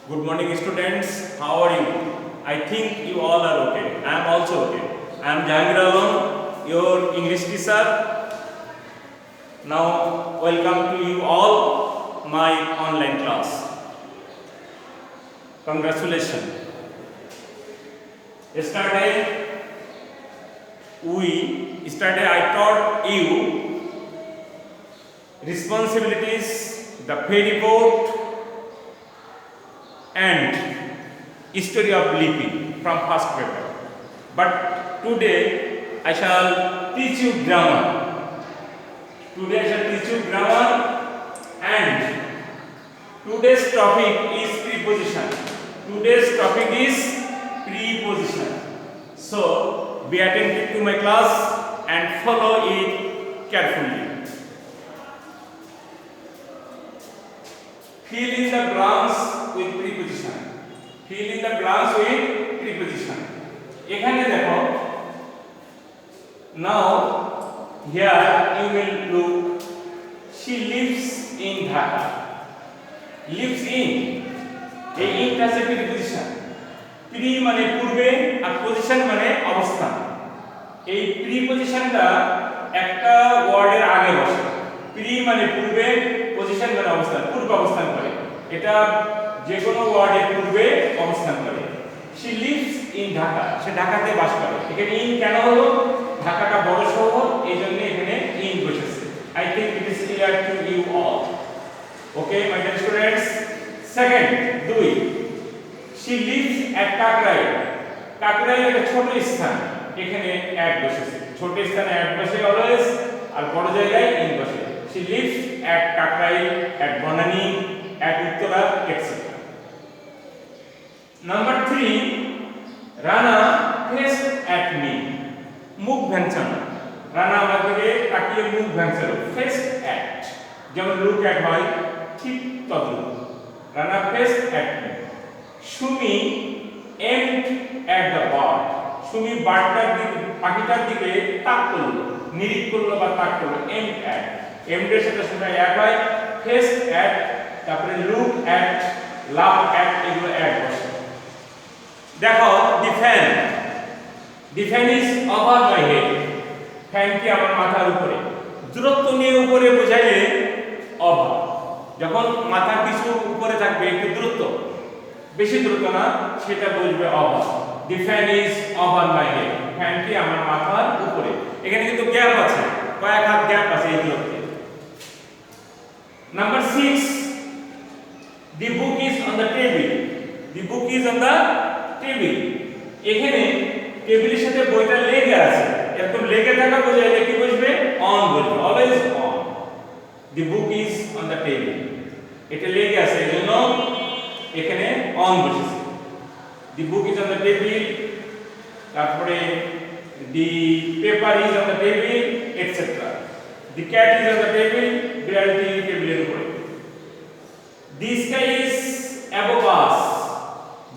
Good morning, students. How are you? I think you all are okay. I am also okay. I am Jahangir Alam, your English teacher. Now, welcome to you all my online class. Congratulations. Yesterday, I taught you responsibilities, the pay report, and history of leaping from first paper. But today I shall teach you grammar. And today's topic is preposition. So be attentive to my class and follow it carefully. Fill in the blanks with preposition. এখানে দেখো, now here you will look, she lives in Dhaka. Lives in, এই ইনটা হচ্ছে preposition. Pre মানে পূর্বে আর position মানে অবস্থান। এই প্রিপজিশনটা একটা ওয়ার্ডের আগে বসে। প্রি মানে পূর্বে, পজিশন মানে অবস্থান, পূর্বে অবস্থান করে। এটা যে কোনো ওয়ার্ডের পূর্বে অবস্থান করে। she lives in ঢাকা, সে ঢাকাতে বাস করে। এখানে ইন কেন হলো? ঢাকাটা বড় শহর, এইজন্য এখানে ইন বসেছে। I think it is clear to you all. Okay, my dear students. Second, 2. she lives at Kakrail. Kakrail একটা ছোট স্থান, এখানে অ্যাট বসেছে। ছোট স্থানে অ্যাট বসে অলওয়েজ, আর বড় জায়গায় ইন বসে। she lives at Kakrail, at Banani, at Uttara, etc. Number 3, Rana faced at me. মুখ ভ্যাংচানো। রানা আমার দিকে তাকিয়ে মুখ ভ্যাংচালো। faced at, যেমন look at হয়, ঠিক তদ্রূপ। Rana faced at me. Sumi aimed at the bird. Sumi বার্ডটার দিকে, পাখিটার দিকে তাক করলো, নিরীক্ষণ করলো বা তাক করলো। aimed at, aimed এর সাথে সাথে এক হয়। faced at, তারপরে look at, laugh at, এগুলো at বসে। দেখো, the fan is over my head. ফ্যানটি আমার মাথার উপরে। দূরত্ব নিয়ে উপরে বোঝাইলে over, যখন মাথা কিছু উপরে থাকবে একটু দূরত্ব, বেশি দূরত্ব না, সেটা বলবে over. the fan is over my head. ফ্যানটি আমার মাথার উপরে। এখানে কিন্তু গ্যাপ আছে, কয়েক হাত গ্যাপ আছে এই দূরত্বে। Number 6, the book is on the table. এখানে টেবিলের সাথে বইটা লেগে আছে, এরকম লেগে থাকা বোঝাইলে কি বসবে? অন বসবে, always on. the book is on the table, এটা লেগে আছে এজন্য এখানে অন বসেছে। the book is on the table, তারপরে the paper is on the table, etc. the cat is on the table, বিড়ালটি টেবিলের উপরে। the sky is above us.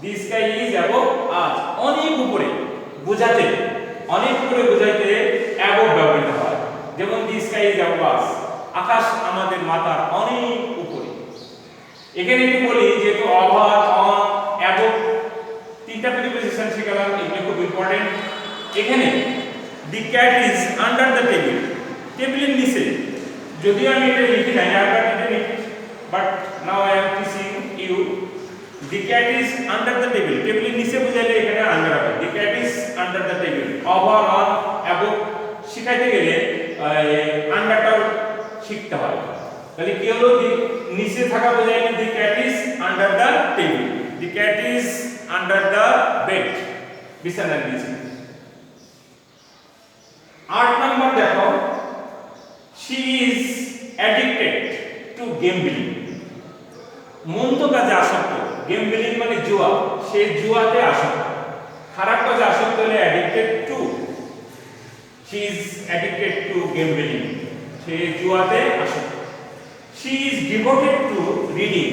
the sky is above us, অনেক উপরে বোঝাতে, অনেক উপরে বোঝাইতে above ব্যবহৃত হয়। যেমন the sky is above us, আকাশ আমাদের মাথার অনেক উপরে। এখানে একটু বলি, যেহেতু over, on, above তিনটা প্রিপজিশন শিখলাম, এগুলো খুব ইম্পর্টেন্ট। এখানে the cat is under the table, টেবিলের নিচে। যদিও আমি এটা লিখি নাই, I have written it, but now I am teaching you. the cat is under the table, টেবিলের নিচে বোঝাইলে এখানে আন্ডার হবে। the cat is under the table, over, on, above শিখাইতে গেলে আন্ডারটাও শিখতে হয়। তাহলে কি হলো? নিচে থাকা বোঝাইলে the cat is under the table, the cat is under the bed, বিছানার নিচে। 8 নম্বর দেখো, she is addicted to gambling. মন্দ কাজে আসক্ত। গেমবলিং মানে জুয়া, সে জুয়াতে আসক্ত। খারাপ কাজে আসক্ত হলে addicted to. she is addicted to gambling, সে জুয়াতে আসক্ত। she is devoted to reading,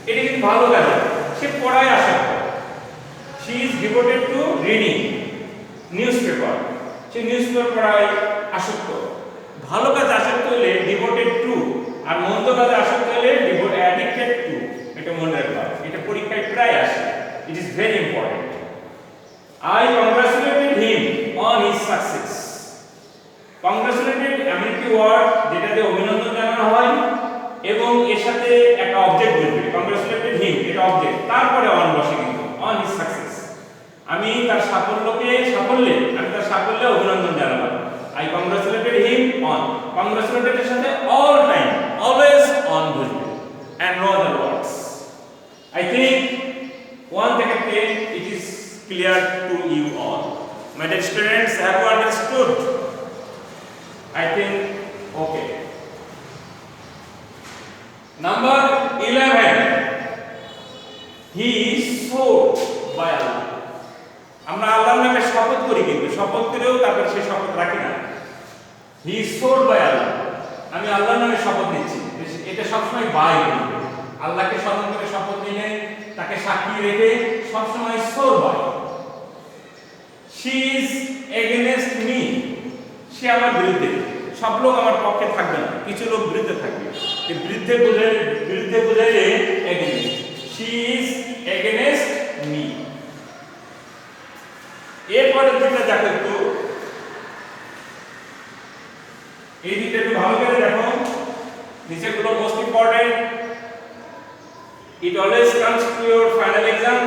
এটা কিন্তু ভালো কাজ, সে পড়ায় আসক্ত। she is devoted to reading newspaper, say newspaper পড়ায় আসক্ত। ভালো কাজে আসক্ত হলে ডিভোটেড টু, আর মন্দ কাজে আসক্ত হলে অ্যাডিক্টেড টু। এটা মনে রাখবা, এটা পরীক্ষায় I congratulated him on his success. Congratulated এমন একটি ওয়ার্ড যেটা দিয়ে অভিনন্দন জানানো হয় এবং এর সাথে একটা অবজেক্ট বসবে। congratulated him এটা অবজেক্ট, তারপরে on বসে কিন্তু on his success। আমি তার সাফল্যে অভিনন্দন জানালাম। I congratulated him on, congratulated এর সাথে all time always on বসবে and no other words। I think 1 থেকে 10 it is clear to you all. My dear students, have you understood? I think okay. Number 11, he is swore by Allah. আমরা আল্লাহর নামে শপথ করি কিন্তু শপথ করেও তারপর সেই শপথ রাখি না। he is swore by Allah, আমি আল্লাহর নামে শপথ নিচ্ছি। এটা সবসময় বাই বলবে, আল্লাহকে স্মরণ করে শপথ নিলে তাকে সাক্ষী রেখে সবসময় সোর হয়। she is against me, সে আমার বিরুদ্ধে। সব লোক আমার পক্ষে থাকবে না, কিছু লোক বিরুদ্ধে থাকবে। এই বিরুদ্ধে বোঝাইলে against, she is against me। এরপরে যেটা দেখো একটু, এই দিকটা একটু ভালো করে দেখো, নিচেগুলো most important. It always comes to your final exam.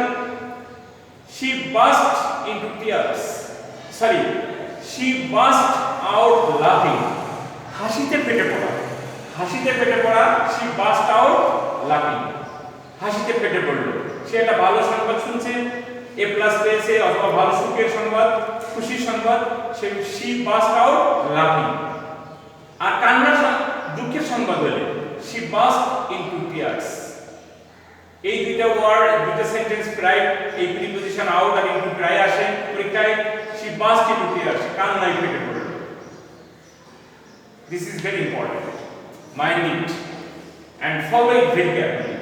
She burst into tears. Sorry, she burst out laughing. হাসিতে ফেটে পড়া, she burst out laughing. হাসিতে ফেটে পড়ল। সে একটা ভালো সংবাদ শুনছে, A+ পেয়েছে অথবা ভালো সুখের সংবাদ, খুশির সংবাদ, she burst out laughing। আর কান্নার দুঃখের সংবাদ হলে she burst into tears। এই দুইটা ওয়ার্ড, দুইটা সেন্টেন্স প্রায় এই প্রিপজিশন আউট আর ইনটু প্রায় আসে পরীক্ষায়। she burst into tears, কান্নায় ফেটে পড়ল। this is very important, mind it and follow it very carefully।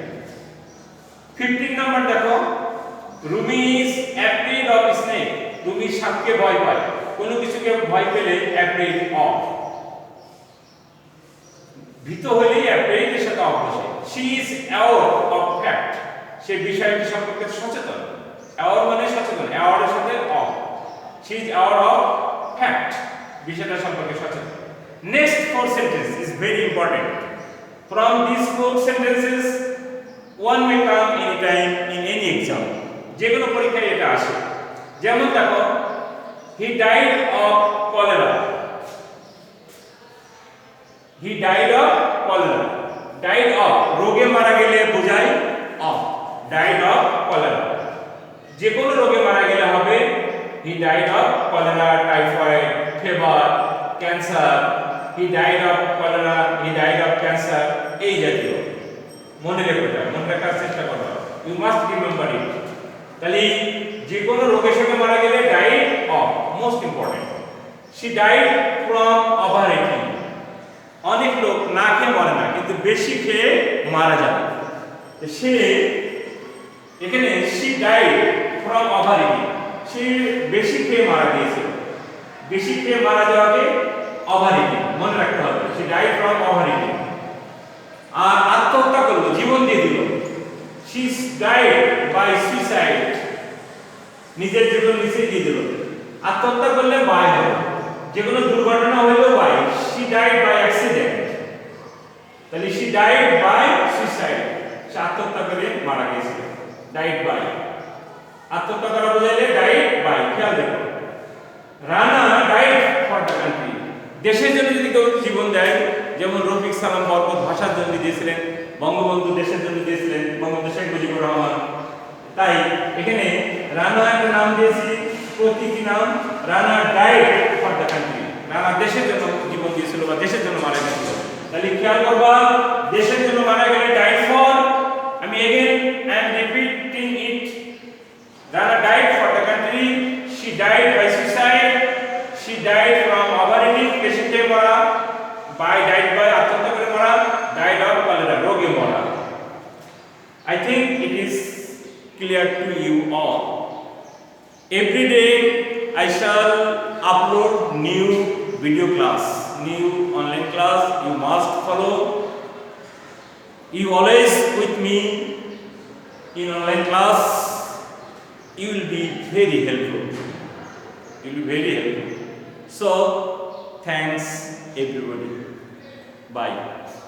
15 number দেখো, Rumi is afraid of snake, Rumi সাপকে ভয় পায়। কোনো কিছুকে ভয় পেলে afraid of, ভীত হলেই afraid এর সাথে of বসে। she is aware of fact, সে বিষয়টি সম্পর্কে সচেতন। aware মানে সচেতন, aware এর সাথে of, she is aware of fact, বিষয়টা সম্পর্কে সচেতন। next 4 sentences is very important. from these 4 sentences one may come anytime in any exam, যে কোনো পরীক্ষায় এটা আসে। যেমন দেখো, he died of cholera, he died of cholera, died of রোগে মারা গেলে বোঝায় of, died of cholera, যে কোনো রোগে মারা গেলে হবে he died of cholera, typhoid, fever, cancer, he died of cholera, he died of cancer, এই জাতীয়। মনে রাখার চেষ্টা করো, you must remember it। তাহলে যে কোনো রোগের সঙ্গে মারা গেলে died of, most important। she died from overeating, অনেক লোক না খেয়ে মরে না কিন্তু বেশি খেয়ে মারা যায়। সে এখানে she died from overeating, সে বেশি খেয়ে মারা গিয়েছিল। বেশি খেয়ে মারা যাওয়াকে overeating মনে রাখতে হবে, she died from overeating। আর আত্মহত্যা করলো, জীবন দিয়ে দিল, she died by suicide, নিজের জীবন নিজে দিয়ে দিল। আত্মহত্যা করলে বাই হবে, যে কোনো দুর্ঘটনা হলেও by, she died by accident। তাহলে she died by suicide, সে আত্মহত্যা করে মারা গিয়েছিল, died by। আত্মহত্যা করা বোঝাইলে died by, খেয়াল দেখো। Rana died for the country, দেশের জন্য যদি কেউ জীবন দেয়, যেমন রফিক সালাম বরকত ভাষার জন্য দিয়েছিলেন, বঙ্গবন্ধু দেশের জন্য দিয়েছিলেন, বঙ্গবন্ধু শেখ মুজিবুর রহমান। তাই এখানে রানা একটা নাম দিয়েছি, প্রতীকী নাম। Rana died for the country, Rana দেশের জন্য জীবন দিয়েছিল বা দেশের জন্য মারা গেছিল। তাহলে খেয়াল করবা, দেশের জন্য মারা গেলে ডাইড ফর, আমি again I am repeating it, Rana died for the country, she died by suicide, she died from overeating, বেশি খেয়ে মরা, বাই ডাইড বাই আত্মহত্যা করে মরা, ডাইড অফ কলেরা রোগে মরা। I think it is clear to you all. Every day I shall upload new video class, new online class. You must follow. You always with me in online class. you will be very helpful. You will be very helpful. So thanks everybody. Bye.